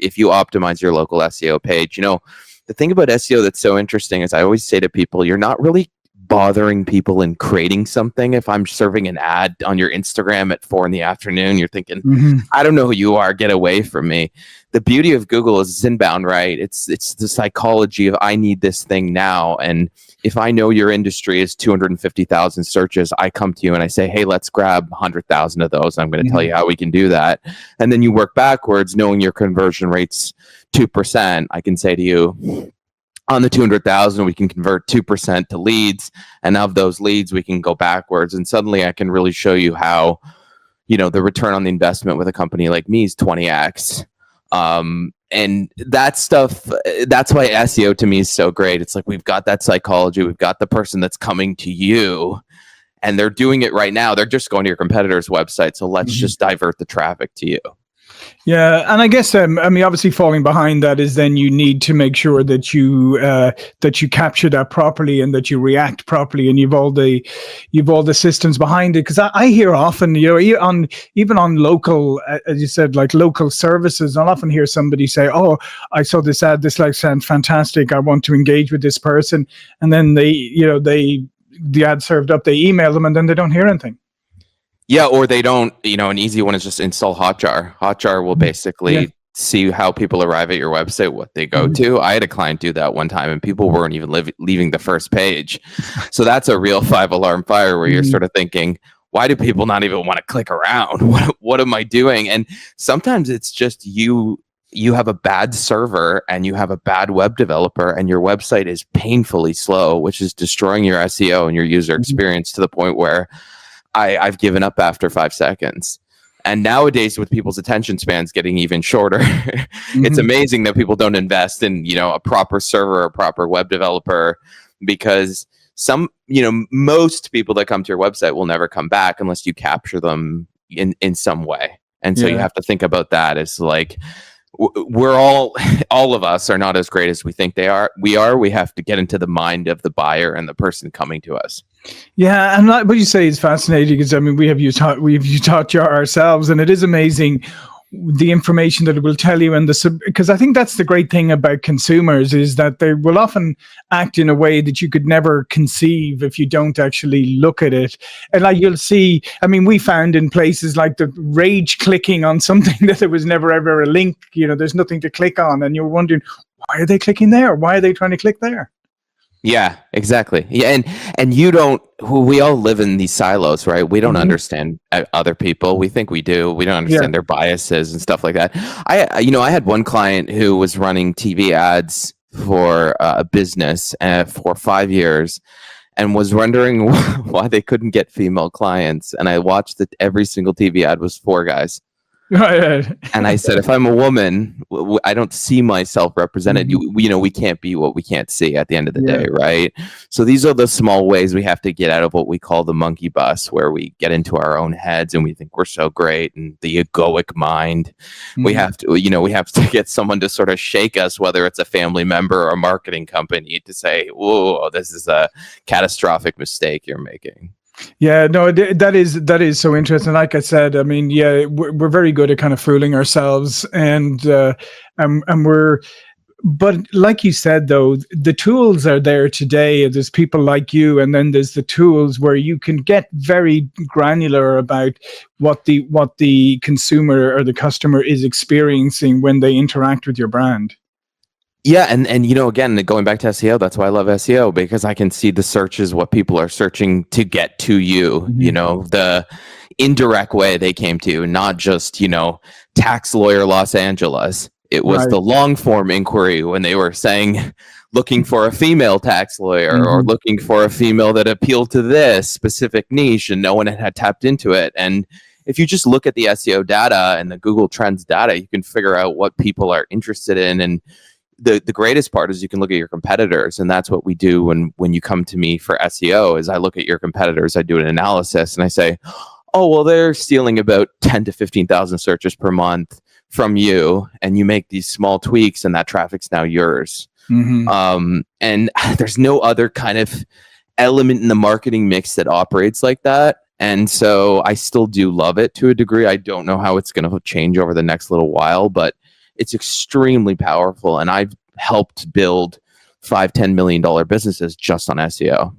if you optimize your local SEO page. The thing about SEO that's so interesting is I always say to people, you're not really bothering people in creating something. If I'm serving an ad on your Instagram at 4 p.m, you're thinking, I don't know who you are, get away from me. The beauty of Google is it's inbound, right? It's the psychology of I need this thing now. And if I know your industry is 250,000 searches, I come to you and I say, hey, let's grab 100,000 of those. I'm going to tell you how we can do that. And then you work backwards, knowing your conversion rate's 2%. I can say to you, on the 200,000, we can convert 2% to leads. And of those leads, we can go backwards. And suddenly I can really show you how, the return on the investment with a company like me is 20x. And that stuff, that's why SEO to me is so great. It's like, we've got that psychology. We've got the person that's coming to you and they're doing it right now. They're just going to your competitor's website. So let's just divert the traffic to you. Yeah, and I guess obviously falling behind that is then you need to make sure that you capture that properly and that you react properly, and you've all the systems behind it. Because I hear often, even on local, as you said, like local services, I'll often hear somebody say, "Oh, I saw this ad. This sounds fantastic. I want to engage with this person," and then the ad served up, they email them, and then they don't hear anything. Yeah, or they don't, an easy one is just install Hotjar. Hotjar will basically see how people arrive at your website, what they go to. I had a client do that one time and people weren't even leaving the first page. So that's a real 5-alarm fire where you're sort of thinking, why do people not even want to click around? What am I doing? And sometimes it's just you have a bad server and you have a bad web developer and your website is painfully slow, which is destroying your SEO and your user experience to the point where I've given up after 5 seconds. And nowadays, with people's attention spans getting even shorter, it's amazing that people don't invest in, a proper server, a proper web developer, because most people that come to your website will never come back unless you capture them in some way. And so you have to think about that as like, we're all of us are not as great as we think they are. We have to get into the mind of the buyer and the person coming to us. Yeah, and what you say is fascinating because we have used Hotjar ourselves, and it is amazing the information that it will tell you, and because I think that's the great thing about consumers is that they will often act in a way that you could never conceive if you don't actually look at it. And like you'll see, we found in places like the rage clicking on something that there was never ever a link. There's nothing to click on, and you're wondering, why are they clicking there? Why are they trying to click there? Yeah, exactly. Yeah, and we all live in these silos, right? We don't understand other people. We think we do. We don't understand their biases and stuff like that. I had one client who was running TV ads for a business for 5 years and was wondering why they couldn't get female clients. And I watched that every single TV ad was 4 guys. And I said, if I'm a woman, I don't see myself represented. We can't be what we can't see at the end of the day, right? So these are the small ways we have to get out of what we call the monkey bus, where we get into our own heads and we think we're so great, and the egoic mind. We have to get someone to sort of shake us, whether it's a family member or a marketing company, to say, "Whoa, this is a catastrophic mistake you're making." Yeah, no, that is so interesting. Like I said, we're very good at kind of fooling ourselves, and but like you said, though, the tools are there today. There's people like you, and then there's the tools where you can get very granular about what the consumer or the customer is experiencing when they interact with your brand. Yeah, and again, going back to SEO, that's why I love SEO, because I can see the searches, what people are searching to get to you, the indirect way they came to you, not just, tax lawyer Los Angeles. It was the long form inquiry when they were saying, looking for a female tax lawyer or looking for a female that appealed to this specific niche, and no one had tapped into it. And if you just look at the SEO data and the Google Trends data, you can figure out what people are interested in. And the greatest part is you can look at your competitors, and that's what we do when you come to me for SEO. Is I look at your competitors, I do an analysis, and I say, oh, well, they're stealing about 10 to 15,000 searches per month from you, and you make these small tweaks, and that traffic's now yours. And there's no other kind of element in the marketing mix that operates like that. And so I still do love it to a degree. I don't know how it's going to change over the next little while, but It's extremely powerful, and I've helped build $5-10 million businesses just on SEO.